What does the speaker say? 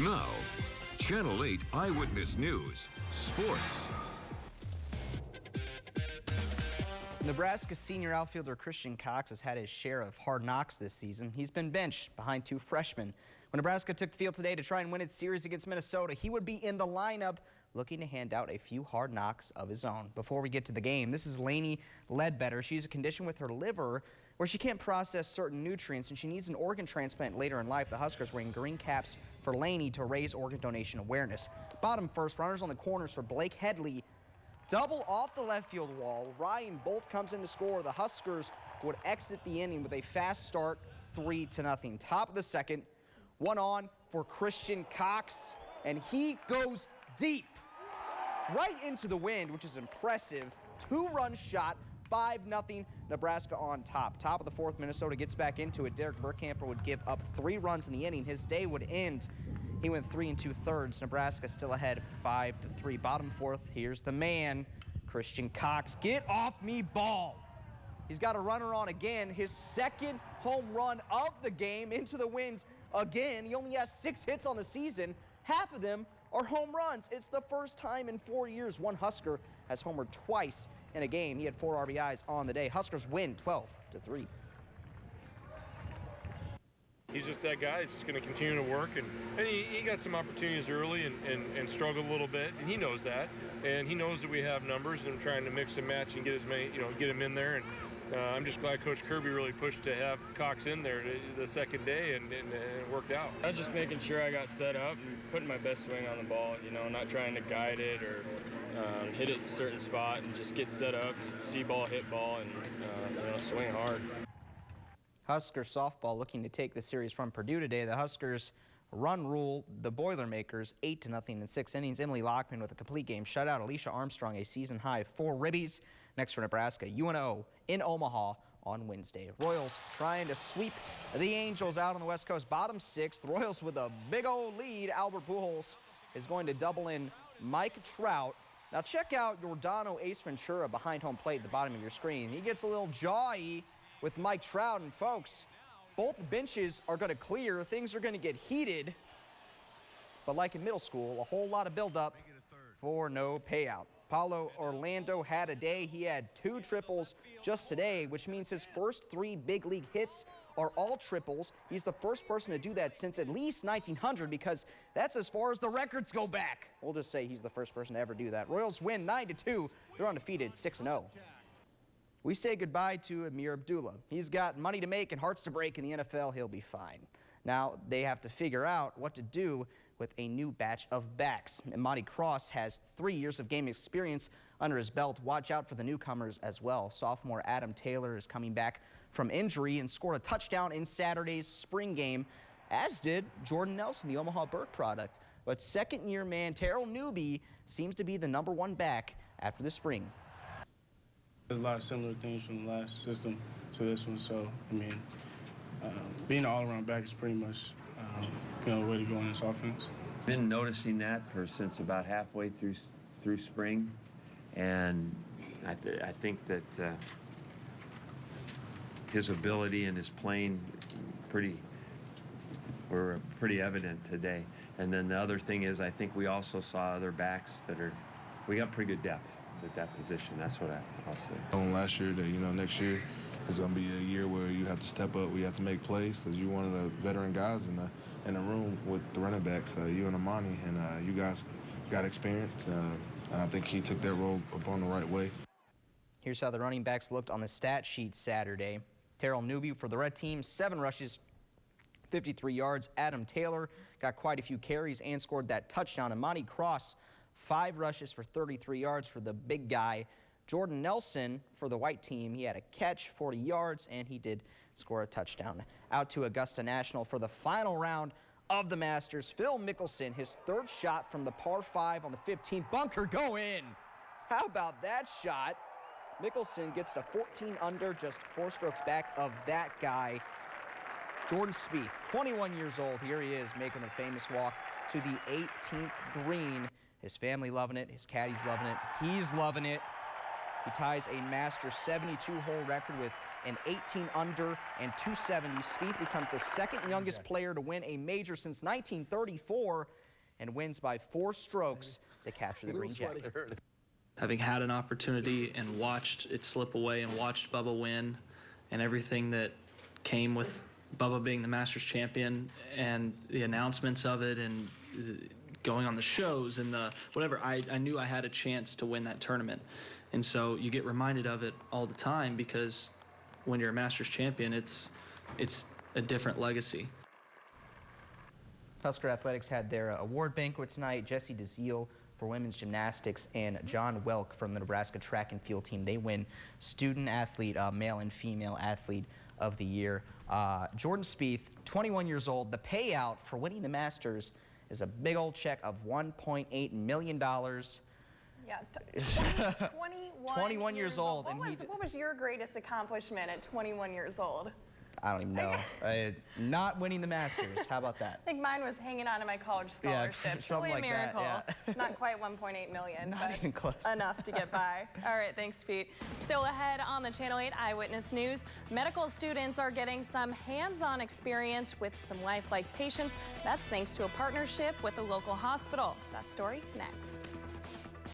Now, Channel 8 Eyewitness News, Sports. Nebraska senior outfielder Christian Cox has had his share of hard knocks this season. He's been benched behind two freshmen. When Nebraska took the field today to try and win its series against Minnesota, he would be in the lineup looking to hand out a few hard knocks of his own. Before we get to the game, this is Lainey Ledbetter. She's a condition with her liver where she can't process certain nutrients and she needs an organ transplant later in life. The Huskers wearing green caps for Lainey to raise organ donation awareness. Bottom first, runners on the corners for Blake Headley. Double off the left field wall. Ryan Bolt comes in to score. The Huskers would exit the inning with a fast start, 3-0. Top of the second, one on for Christian Cox, and he goes deep right into the wind, which is impressive. Two-run shot, 5-0, Nebraska on top. Top of the fourth, Minnesota gets back into it. Derek Burkamper would give up 3 runs in the inning. His day would end. He went 3 2/3. Nebraska still ahead 5-3. Bottom fourth, here's the man, Christian Cox. Get off me, ball. He's got a runner on again. His second home run of the game into the wind again. He only has 6 hits on the season. Half of them are home runs. It's the first time in 4 years one Husker has homered twice in a game. He had 4 RBIs on the day. Huskers win 12-3. He's just that guy. He's just going to continue to work, and he got some opportunities early and struggled a little bit, and he knows that, and he knows that we have numbers, and I'm trying to mix and match and get as many, get him in there, and I'm just glad Coach Kirby really pushed to have Cox in there the second day, and it worked out. I was just making sure I got set up and putting my best swing on the ball, not trying to guide it or hit it a certain spot, and just get set up, see ball, hit ball, and swing hard. Husker softball looking to take the series from Purdue today. The Huskers run rule the Boilermakers 8-0 in 6 innings. Emily Lockman with a complete game shutout. Alicia Armstrong a season high 4 ribbies. Next for Nebraska, UNO in Omaha on Wednesday. Royals trying to sweep the Angels out on the West Coast. Bottom 6th, Royals with a big old lead. Albert Pujols is going to double in Mike Trout. Now check out Giordano Ace Ventura behind home plate at the bottom of your screen. He gets a little jawy with Mike Trout, and folks, both benches are going to clear. Things are going to get heated. But like in middle school, a whole lot of buildup for no payout. Paulo Orlando had a day. He had 2 triples just today, which means his first 3 big league hits are all triples. He's the first person to do that since at least 1900, because that's as far as the records go back. We'll just say he's the first person to ever do that. Royals win 9-2. They're undefeated 6-0. We say goodbye to Ameer Abdullah. He's got money to make and hearts to break in the NFL. He'll be fine. Now they have to figure out what to do with a new batch of backs. And Monty Cross has 3 years of game experience under his belt. Watch out for the newcomers as well. Sophomore Adam Taylor is coming back from injury and scored a touchdown in Saturday's spring game, as did Jordan Nelson, the Omaha Burke product. But second-year man Terrell Newby seems to be the #1 back after the spring. There's a lot of similar things from the last system to this one, so, being an all-around back is pretty much, the way to go in this offense. Been noticing that since about halfway through spring, and I think that his ability and his playing were pretty evident today. And then the other thing is, I think we also saw other backs we got pretty good depth at that position. That's what I'll say. Last year, that next year is going to be a year where you have to step up, where you have to make plays, because you're one of the veteran guys in the room with the running backs, you and Amani, and you guys got experience. And I think he took that role upon the right way. Here's how the running backs looked on the stat sheet Saturday. Terrell Newby for the red team, 7 rushes, 53 yards. Adam Taylor got quite a few carries and scored that touchdown. Amani Cross, 5 rushes for 33 yards for the big guy. Jordan Nelson for the white team, he had a catch, 40 yards, and he did score a touchdown. Out to Augusta National for the final round of the Masters. Phil Mickelson, his 3rd shot from the par 5 on the 15th bunker, go in. How about that shot? Mickelson gets to 14 under, just 4 strokes back of that guy, Jordan Spieth, 21 years old. Here he is making the famous walk to the 18th green. His family loving it. His caddy's loving it. He's loving it. He ties a Masters 72-hole record with an 18 under and 270. Spieth becomes the second youngest player to win a major since 1934 and wins by 4 strokes to capture the green jacket. Having had an opportunity and watched it slip away and watched Bubba win and everything that came with Bubba being the Masters champion and the announcements of it and going on the shows and the whatever, I knew I had a chance to win that tournament. And so you get reminded of it all the time because when you're a Masters champion, it's a different legacy. Husker Athletics had their award banquet tonight. Jesse DeZiel for women's gymnastics and John Welk from the Nebraska track and field team. They win student athlete, male and female athlete of the year. Jordan Spieth, 21 years old. The payout for winning the Masters is a big old check of $1.8 million. Yeah, 21 years old. What was your greatest accomplishment at 21 years old? I don't even know. Not winning the Masters. How about that? I think mine was hanging on to my college scholarship. Yeah, something Truly a like miracle. that, yeah. Not quite 1.8 million, Not but even close. enough to get by. All right, thanks, Pete. Still ahead on the Channel 8 Eyewitness News, medical students are getting some hands-on experience with some lifelike patients. That's thanks to a partnership with a local hospital. That story next.